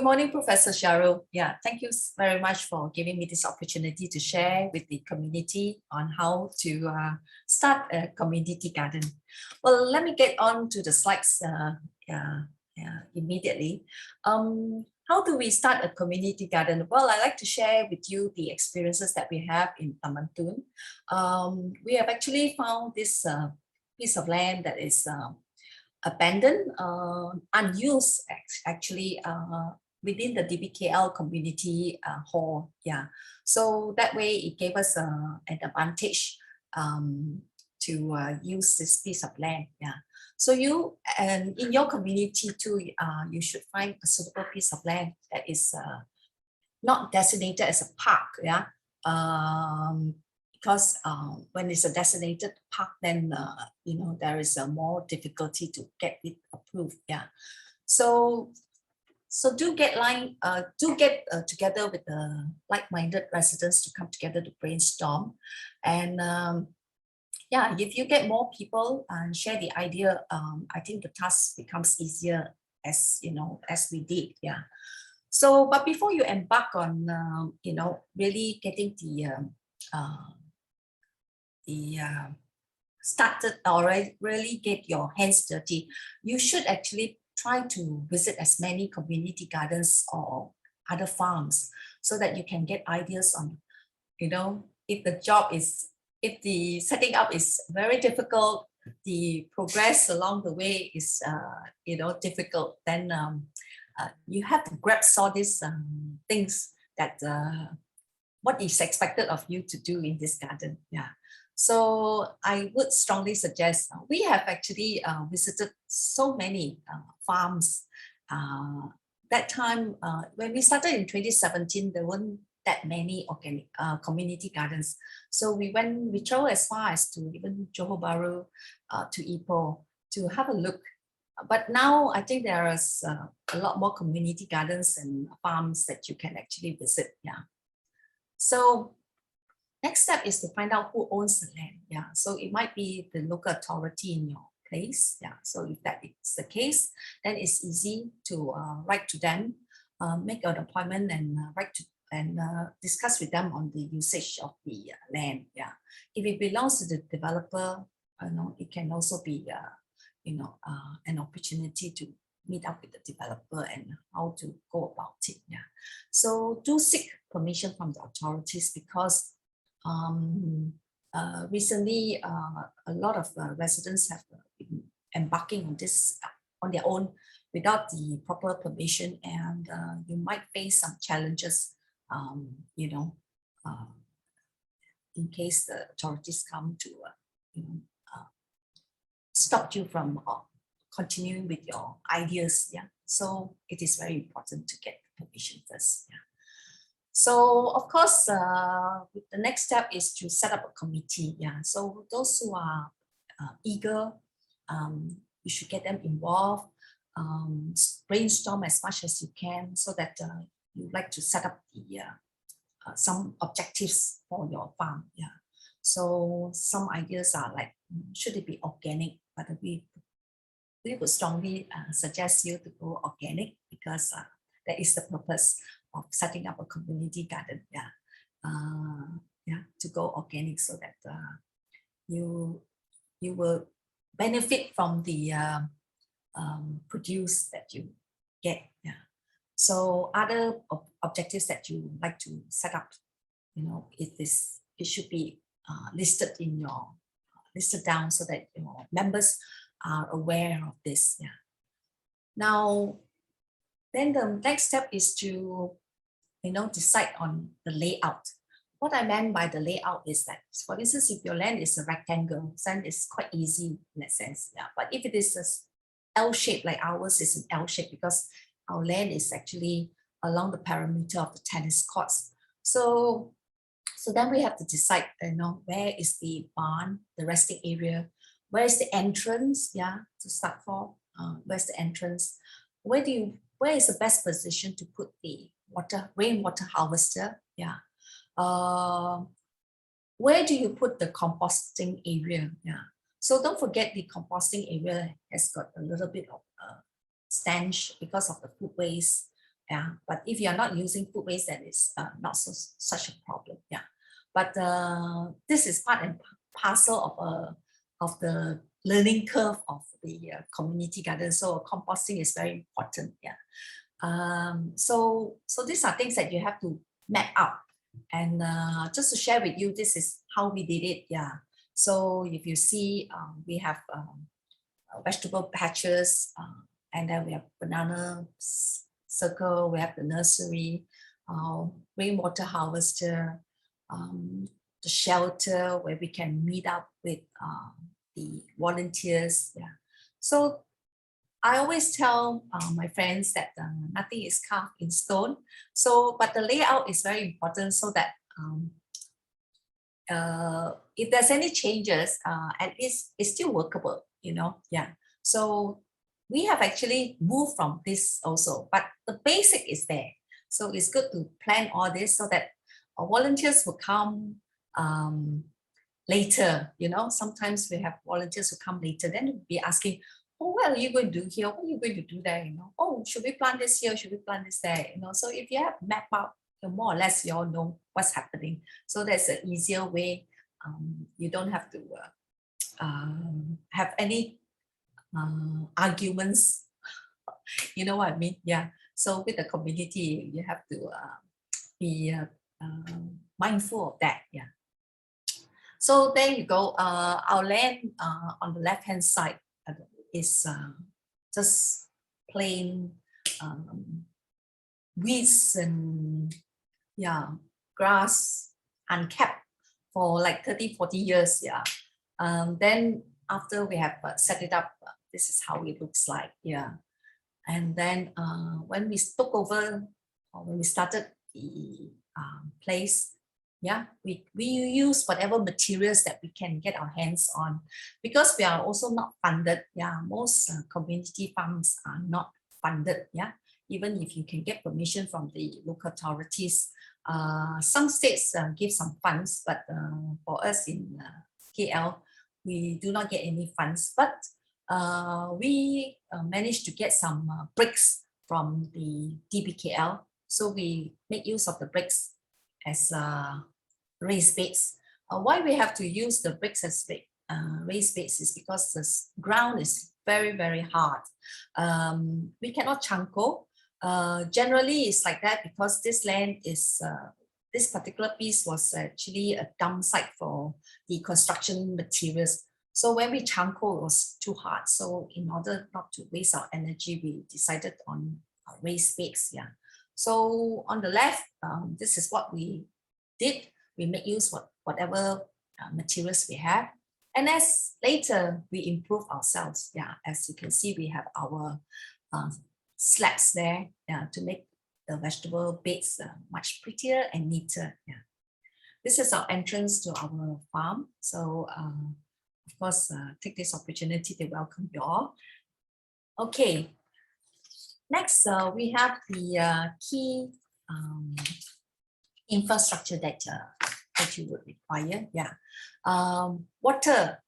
Good morning, Professor Sharu. Yeah, thank you very much for giving me this opportunity to share with the community on how to start a community garden. Well, let me get on to the slides immediately. How do we start a community garden? Well, I like to share with you the experiences that we have in Taman Tun. We have actually found this piece of land that is abandoned, unused actually within the DBKL community hall. Yeah, so that way it gave us an advantage to use this piece of land. Yeah, so you and in your community too, you should find a suitable piece of land that is not designated as a park. Yeah. Because when it's a designated park, then you know, there is a more difficulty to get it approved. Yeah, so do get together with the like-minded residents to come together to brainstorm, and yeah, if you get more people and share the idea, I think the task becomes easier, as you know, as we did. Yeah. So, but before you embark on you know, really getting started or really get your hands dirty, you should actually try to visit as many community gardens or other farms so that you can get ideas on, you know, if the setting up is very difficult, the progress along the way is you know, difficult, then you have to grasp all these things that what is expected of you to do in this garden. Yeah. So I would strongly suggest, we have actually visited so many farms. That time, when we started in 2017, there weren't that many organic community gardens. So we traveled as far as to even Johor Bahru, to Ipoh, to have a look. But now I think there is a lot more community gardens and farms that you can actually visit. Yeah. So next step is to find out who owns the land. Yeah, so it might be the local authority in your place. Yeah, so if that is the case, then it's easy to write to them, make an appointment, and write to and discuss with them on the usage of the land. Yeah, if it belongs to the developer, you know, it can also be you know, an opportunity to meet up with the developer and how to go about it. Yeah, so do seek permission from the authorities, because recently a lot of residents have been embarking on this on their own without the proper permission, and you might face some challenges, you know, in case the authorities come to you know, stop you from continuing with your ideas. Yeah, so it is very important to get permission first. Yeah. So of course, the next step is to set up a committee. Yeah, so those who are eager, you should get them involved, brainstorm as much as you can, so that you'd like to set up the some objectives for your farm. Yeah, so some ideas are like, should it be organic? But we would strongly suggest you to go organic, because that is the purpose of setting up a community garden. Yeah, yeah, to go organic, so that you will benefit from the produce that you get. Yeah. So other objectives that you like to set up, you know, it should be listed down, so that, you know, members are aware of this. Yeah. Now, then the next step is to, you know, decide on the layout. What I meant by the layout is that, for instance, if your land is a rectangle, then it's quite easy in that sense. Yeah. But if it is a L shape, like ours is an L shape, because our land is actually along the perimeter of the tennis courts. So then we have to decide, you know, where is the barn, the resting area, where is the entrance? Yeah, to start for. Where's the entrance? Where is the best position to put the rainwater harvester? Yeah. Where do you put the composting area? Yeah. So don't forget, the composting area has got a little bit of stench because of the food waste, Yeah, but if you are not using food waste, then it's not such a problem. Yeah, but this is part and parcel of the learning curve of the community garden. So composting is very important. Yeah. So these are things that you have to map out. And just to share with you, this is how we did it. Yeah. So if you see, we have vegetable patches, and then we have banana circle, we have the nursery, rainwater harvester, the shelter where we can meet up with the volunteers. Yeah. So I always tell my friends that nothing is carved in stone. So, but the layout is very important so that if there's any changes, at least it's still workable, you know. Yeah. So we have actually moved from this also, but the basic is there. So it's good to plan all this so that our volunteers will come later. You know, sometimes we have volunteers who come later, then we'll be asking, oh, what are you going to do here? What are you going to do there? You know, oh, should we plant this here? Should we plant this there? You know, so if you have map out, more or less you all know what's happening. So that's an easier way. You don't have to have any arguments. You know what I mean? Yeah. So with the community, you have to be mindful of that. Yeah. So there you go. Our land on the left-hand side is just plain weeds and grass unkept for like 30-40 years. Yeah. Then after we have set it up, this is how it looks like. Yeah. And then when we took over, or when we started the place, yeah, we use whatever materials that we can get our hands on, because we are also not funded. Yeah, most community farms are not funded. Yeah, even if you can get permission from the local authorities, some states give some funds, but for us in KL, we do not get any funds. But we managed to get some bricks from the DBKL, so we make use of the bricks as raised beds. Why we have to use the bricks as raised beds is because the ground is very, very hard. We cannot chanko. Generally, it's like that because this land is, this particular piece was actually a dump site for the construction materials. So when we chanko, it was too hard. So in order not to waste our energy, we decided on raised beds. Yeah. So on the left, this is what we did. We make use of whatever materials we have. And as later we improve ourselves. Yeah, as you can see, we have our slabs there to make the vegetable beds much prettier and neater. Yeah. This is our entrance to our farm. So of course, take this opportunity to welcome you all. Okay. Next, we have the key infrastructure that you would require. Yeah, water,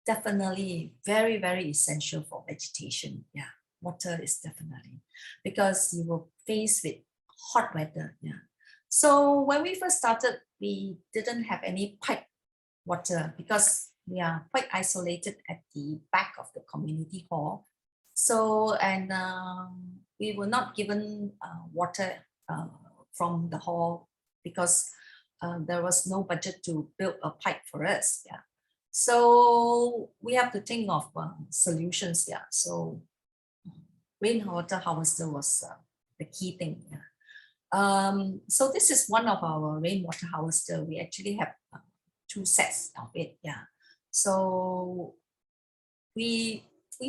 definitely very, very essential for vegetation. Yeah, water is definitely, because you will face with hot weather. Yeah, so when we first started, we didn't have any pipe water because we are quite isolated at the back of the community hall. So, and we were not given water from the hall because there was no budget to build a pipe for us. Yeah. So we have to think of solutions. Yeah. So rainwater harvester was the key thing. Yeah. So this is one of our rainwater harvester. We actually have 2 sets of it. Yeah. So we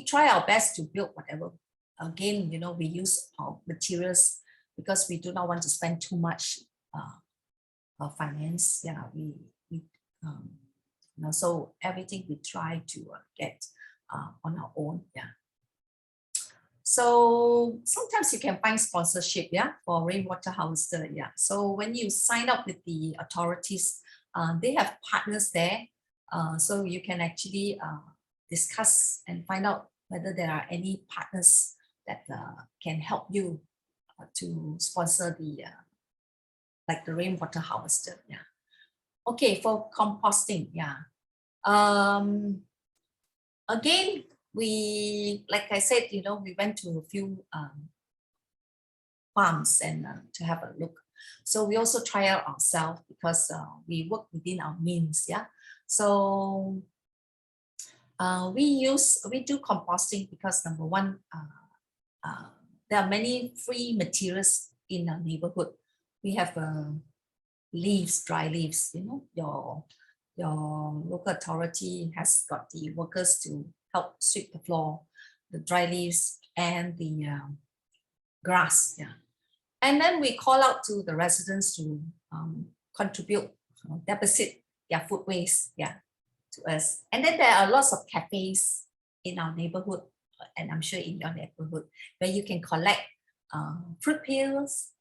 try our best to build whatever. Again, you know, we use our materials because we do not want to spend too much finance. Yeah, we you know, so everything we try to get on our own. Yeah. So sometimes you can find sponsorship, yeah, for rainwater harvester. Yeah. So when you sign up with the authorities, they have partners there. So you can actually discuss and find out whether there are any partners that can help you to sponsor the like the rainwater harvester. Yeah. Okay, for composting. Yeah. Again, we, like I said, you know, we went to a few farms and to have a look. So we also try out ourselves because we work within our means. Yeah. So we do composting because number one, there are many free materials in our neighborhood. We have leaves, dry leaves. You know, your local authority has got the workers to help sweep the floor, the dry leaves and the grass. Yeah. And then we call out to the residents to contribute, deposit their food waste, yeah, to us. And then there are lots of cafes in our neighborhood, and I'm sure in your neighborhood, where you can collect fruit peels,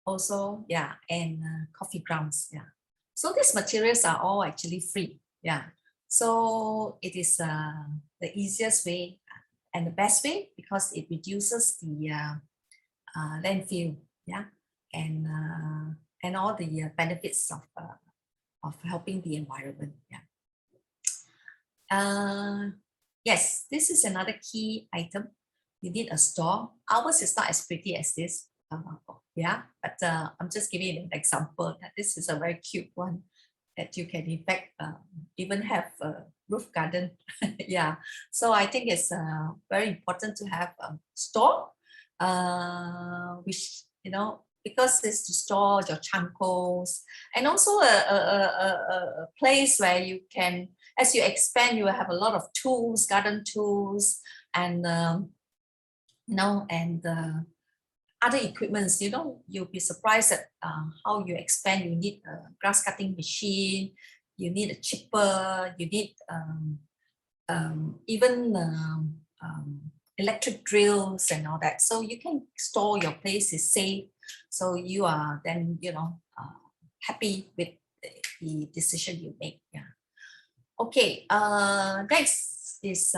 also, yeah, and coffee grounds, yeah. So these materials are all actually free, yeah. So it is the easiest way and the best way because it reduces the landfill, yeah, and all the benefits of helping the environment, yeah. Yes, this is another key item. You need a store. Ours is not as pretty as this, yeah, but I'm just giving an example that this is a very cute one that you can in fact even have a roof garden. Yeah, so I think it's very important to have a store, which, you know, because it's to store your chankos, and also a place where you can, as you expand, you will have a lot of tools, garden tools, and you know, and other equipments. You know, you'll be surprised at how you expand. You need a grass cutting machine, you need a chipper, you need even electric drills and all that. So you can store your place is safe. So you are then, you know, happy with the decision you make. Yeah. Okay. Next is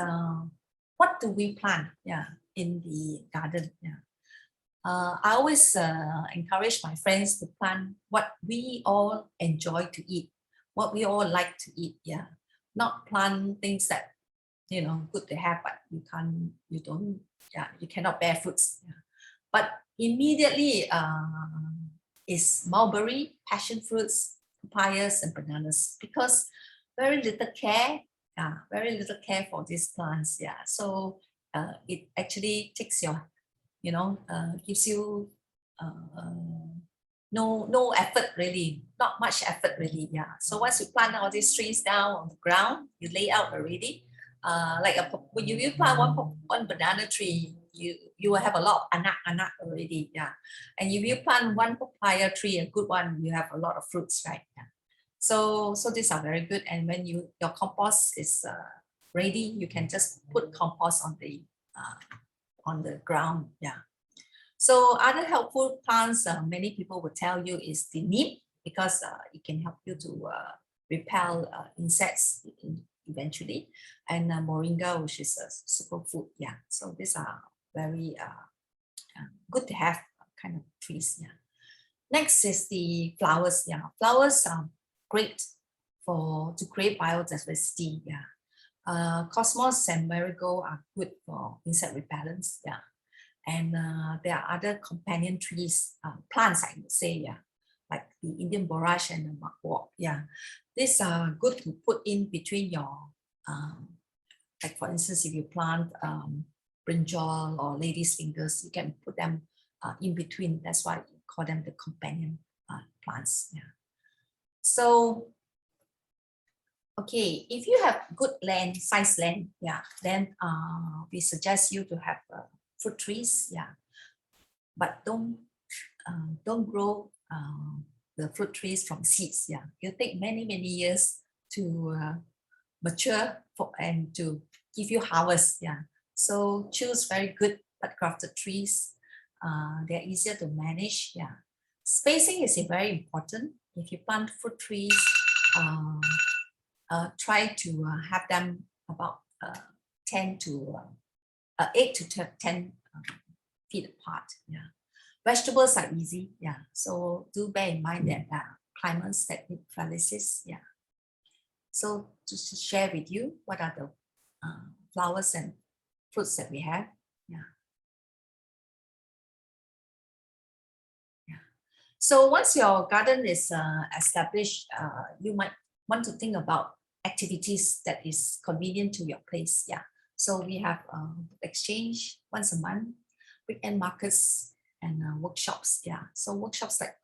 what do we plant? Yeah, in the garden. Yeah. I always encourage my friends to plant what we all enjoy to eat, what we all like to eat. Yeah, not plant things that, you know, good to have, but you don't, yeah, you cannot bear fruits. Yeah. But immediately is mulberry, passion fruits, papayas, and bananas, because very little care, very little care for these plants. Yeah, so it actually takes your, you know, gives you no effort really, not much effort really. Yeah, so once you plant all these trees down on the ground, you lay out already, like when you plant one banana tree, you will have a lot of anak already. Yeah, and if you plant one papaya tree, a good one, you have a lot of fruits, right? Yeah. So these are very good, and when your compost is ready, you can just put compost on the ground. Yeah. So other helpful plants, many people will tell you, is the neem, because it can help you to repel insects eventually, and moringa, which is a superfood. Yeah, so these are very good to have kind of trees. Yeah. Next is the flowers. Yeah, flowers are great to create biodiversity. Yeah, cosmos and marigold are good for insect repellents. Yeah. And there are other companion trees, plants, I would say, yeah, like the Indian borage and the mugwort. Yeah, these are good to put in between your, like for instance, if you plant brinjal or lady's fingers, you can put them in between. That's why we call them the companion plants. Yeah. So, okay, if you have good land, size land, yeah, then we suggest you to have fruit trees, yeah, but don't grow the fruit trees from seeds. Yeah, it'll take many years to mature and to give you harvest. Yeah, so choose very good but crafted trees. They're easier to manage. Yeah, spacing is very important. If you plant fruit trees, try to have them about 8 to 10 feet apart. Yeah, Vegetables are easy, yeah. So do bear in mind that climates that need trellises, yeah. So just to share with you what are the flowers and fruits that we have, yeah. So once your garden is established, you might want to think about activities that is convenient to your place. Yeah. So we have exchange once a month, weekend markets, and workshops. Yeah. So workshops like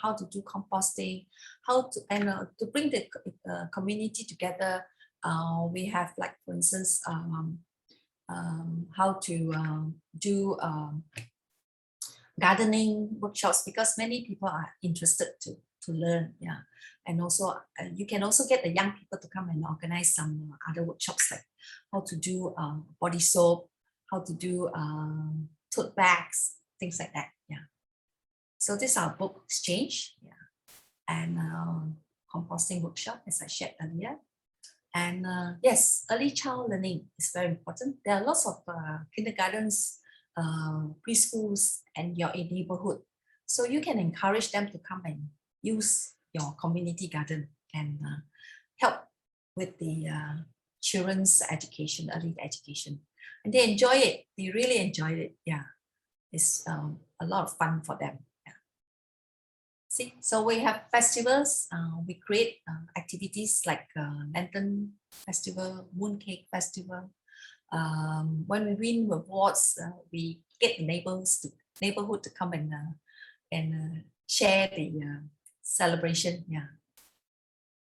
how to do composting, how to to bring the community together. We have, like, for instance, how to do gardening workshops, because many people are interested to learn. Yeah. And also you can also get the young people to come and organize some other workshops, like how to do body soap, how to do tote bags, things like that. Yeah. So this is our book exchange, yeah, and composting workshop, as I shared earlier. And yes, early child learning is very important. There are lots of kindergartens, preschools, and your neighborhood. So you can encourage them to come and use your community garden and help with the children's education, early education. And they enjoy it. They really enjoy it. Yeah, it's a lot of fun for them. Yeah. See, so we have festivals. We create activities like Lantern Festival, Mooncake Festival. When we win awards, we get the neighborhood to come and share the celebration. Yeah.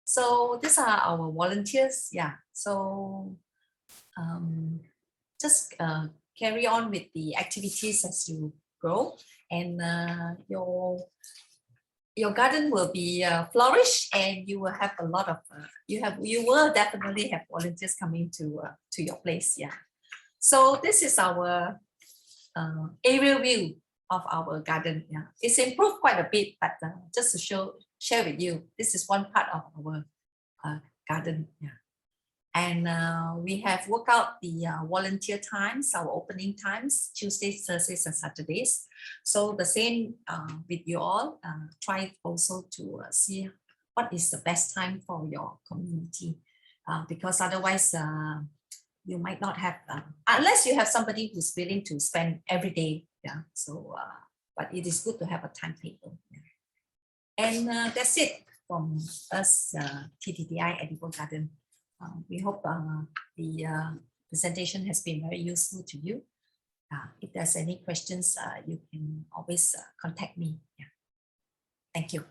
So these are our volunteers. Yeah. So just carry on with the activities as you grow, and your garden will be flourish, and you will have a lot of you will definitely have volunteers coming to your place. Yeah. So this is our aerial view of our garden. Yeah, it's improved quite a bit, but just to share with you, this is one part of our garden. Yeah. And we have worked out the volunteer times, our opening times, Tuesdays, Thursdays, and Saturdays. So the same with you all, try also to see what is the best time for your community, because otherwise you might not have, unless you have somebody who's willing to spend every day. Yeah. So, but it is good to have a timetable. Yeah. And that's it from us, TTDI Edible Garden. We hope the presentation has been very useful to you. If there's any questions, you can always contact me. Yeah. Thank you.